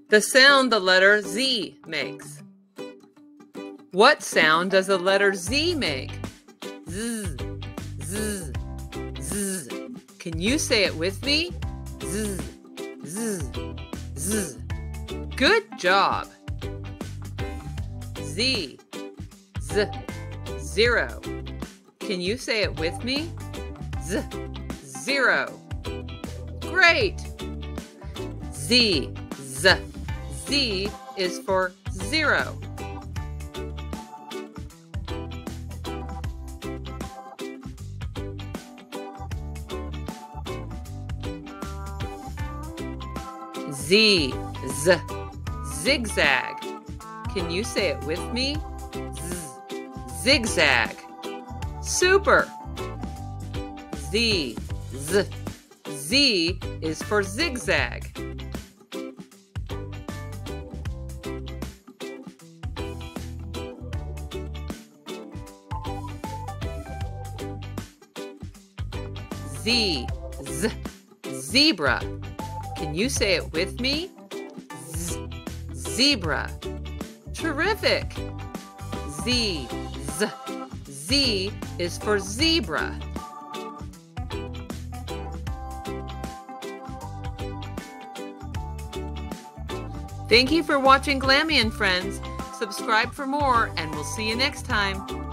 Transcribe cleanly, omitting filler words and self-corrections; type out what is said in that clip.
The sound the letter Z makes. What sound does the letter Z make? Z, z, z. Can you say it with me? Z, z, z. Good job. Z, z, 0. Can you say it with me? Z, 0. Great. Z, z. Z is for 0. Z, z, zigzag. Can you say it with me? Z, zigzag. Super. Z, z, Z is for zigzag. Z, z, zebra. Can you say it with me? Z, zebra. Terrific. Z, z, Z is for zebra. Thank you for watching Glammy and Friends. Subscribe for more, and we'll see you next time.